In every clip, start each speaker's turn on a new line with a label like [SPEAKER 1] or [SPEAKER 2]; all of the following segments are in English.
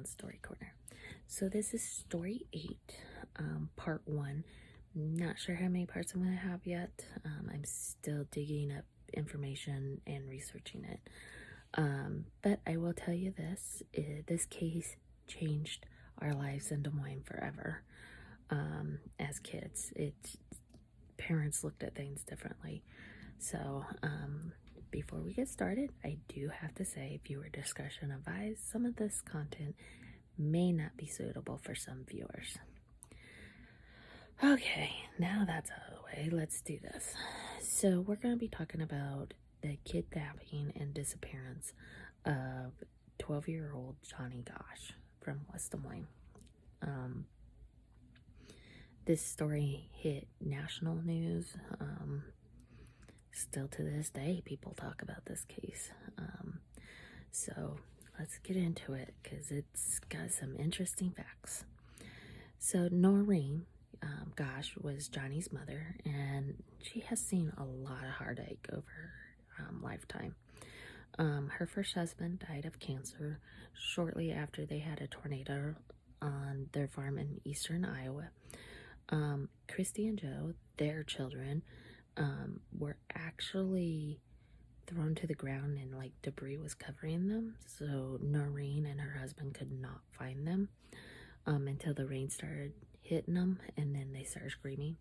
[SPEAKER 1] John's Story Corner. So this is story 8, part 1. Not sure how many parts I'm going to have yet. I'm still digging up information and researching it. But I will tell you this, this case changed our lives in Des Moines forever. As kids, parents looked at things differently. So, before we get started, I do have to say, viewer discretion advised, some of this content may not be suitable for some viewers. Okay, now that's out of the way, let's do this. So we're going to be talking about the kidnapping and disappearance of 12-year-old Johnny Gosch from West Des Moines. This story hit national news. Still to this day, people talk about this case. So let's get into it because it's got some interesting facts. So Noreen Gosch was Johnny's mother, and she has seen a lot of heartache over her lifetime. Her first husband died of cancer shortly after they had a tornado on their farm in eastern Iowa. Christy and Joe, their children, were actually thrown to the ground and like debris was covering them, so Noreen and her husband could not find them until the rain started hitting them, and then they started screaming.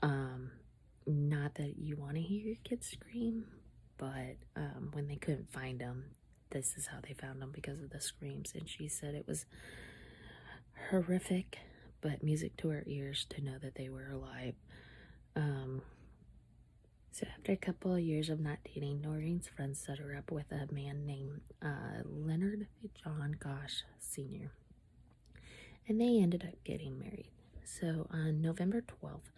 [SPEAKER 1] Not that you want to hear your kids scream, but when they couldn't find them, this is how they found them, because of the screams. And she said it was horrific, but music to her ears to know that they were alive. So after a couple of years of not dating, Noreen's friends set her up with a man named Leonard John Gosch Sr. And they ended up getting married. So on November 12th,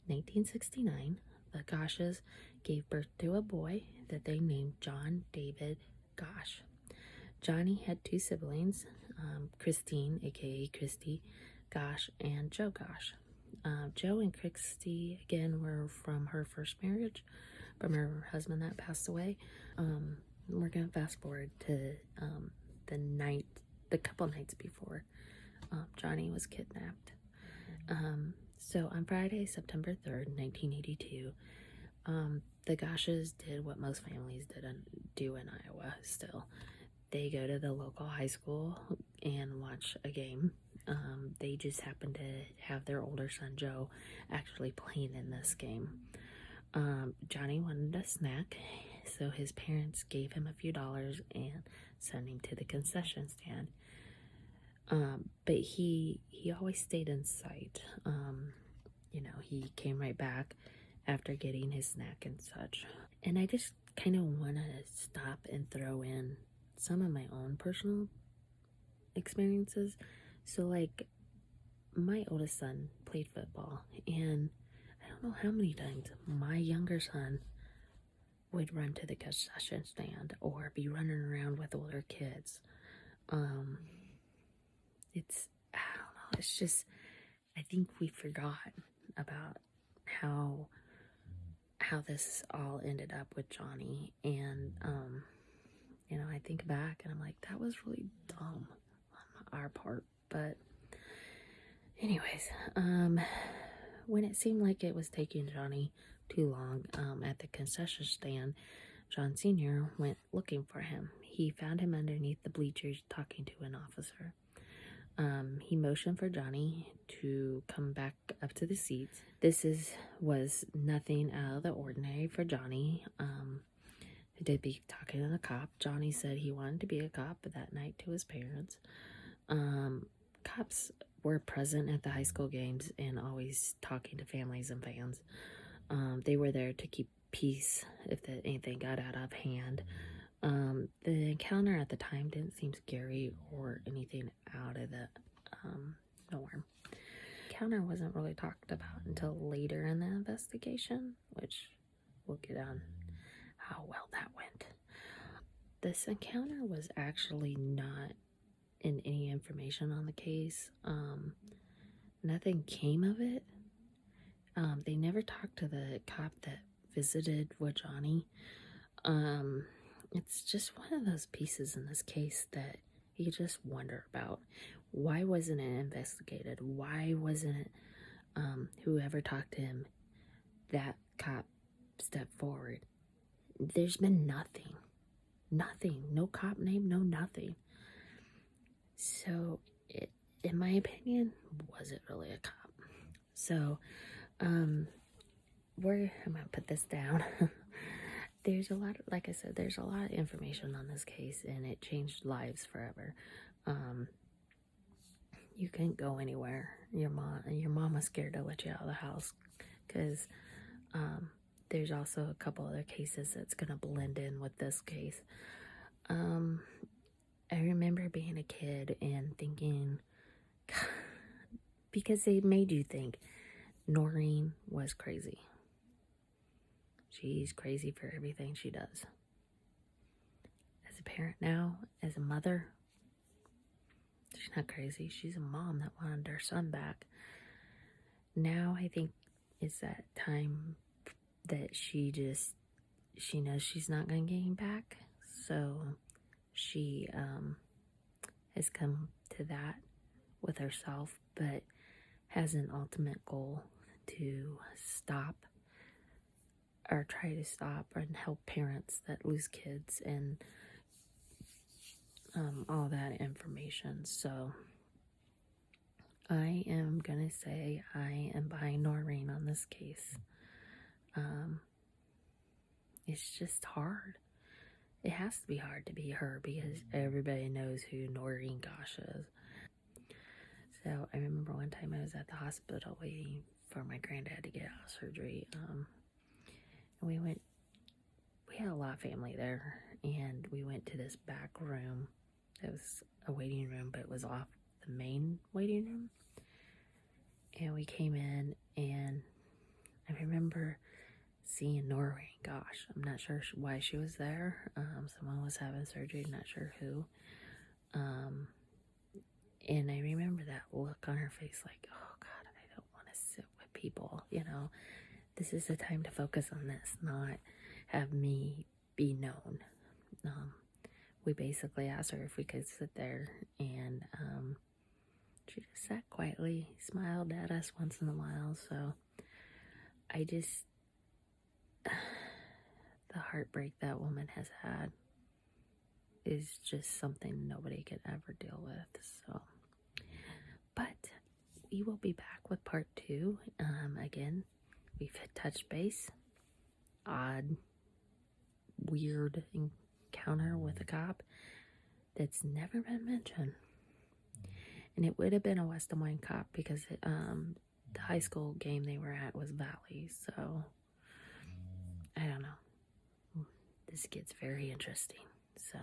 [SPEAKER 1] 1969, the Gosches gave birth to a boy that they named John David Gosch. Johnny had 2 siblings, Christine, aka Christy Gosch, and Joe Gosch. Joe and Christy, again, were from her first marriage, from her husband that passed away. We're going to fast forward to the couple nights before Johnny was kidnapped. So on Friday, September 3rd, 1982, the Gosches did what most families do in Iowa still. They go to the local high school and watch a game. They just happened to have their older son, Joe, actually playing in this game. Johnny wanted a snack, so his parents gave him a few dollars and sent him to the concession stand. But he always stayed in sight. He came right back after getting his snack and such. And I just kind of want to stop and throw in some of my own personal experiences. So, like, my oldest son played football, and I don't know how many times my younger son would run to the concession stand or be running around with older kids. I don't know, it's just, I think we forgot about how this all ended up with Johnny, and I think back and I'm like, that was really dumb on our part. But anyways, when it seemed like it was taking Johnny too long at the concession stand, John Sr. went looking for him. He found him underneath the bleachers talking to an officer. He motioned for Johnny to come back up to the seats. This was nothing out of the ordinary for Johnny. He did be talking to the cop. Johnny said he wanted to be a cop that night to his parents. Cops were present at the high school games and always talking to families and fans. They were there to keep peace if anything got out of hand. The encounter at the time didn't seem scary or anything out of the norm. The encounter wasn't really talked about until later in the investigation, which we'll get on how well that went. This encounter was actually not in any information on the case. Nothing came of it. They never talked to the cop that visited with Johnny. It's just one of those pieces in this case that you just wonder about why wasn't it investigated? Why wasn't it whoever talked to him, that cop stepped forward? There's been nothing. Nothing. No cop name, no nothing. So, in my opinion, was it really a cop? So, I'm gonna put this down. There's a lot, like I said, there's a lot of information on this case, and it changed lives forever. You couldn't go anywhere. Your mom was scared to let you out of the house, because there's also a couple other cases that's gonna blend in with this case. I remember being a kid and thinking, because they made you think Noreen was crazy. She's crazy for everything she does. As a parent now, as a mother, she's not crazy. She's a mom that wanted her son back. Now I think it's that time that she knows she's not going to get him back. So she has come to that with herself, but has an ultimate goal to stop, or try to stop and help parents that lose kids, and all that information. So I am gonna say I am behind Noreen on this case. It's just hard. It has to be hard to be her, because everybody knows who Noreen Gosch is. So I remember one time I was at the hospital waiting for my granddad to get out of surgery. And we had a lot of family there, and we went to this back room. It was a waiting room, but it was off the main waiting room. And we came in, and I remember seeing Noreen Gosch. I'm not sure why she was there. Someone was having surgery, not sure who. And I remember that look on her face, like, oh God, I don't want to sit with people. This is the time to focus on this, not have me be known. We basically asked her if we could sit there, and she just sat quietly, smiled at us once in a while. So I just, the heartbreak that woman has had is just something nobody could ever deal with. So, but we will be back with part 2. Again, we've touched base. Odd, weird encounter with a cop that's never been mentioned. And it would have been a West Des Moines cop, because the high school game they were at was Valley. So, I don't know. This gets very interesting. So.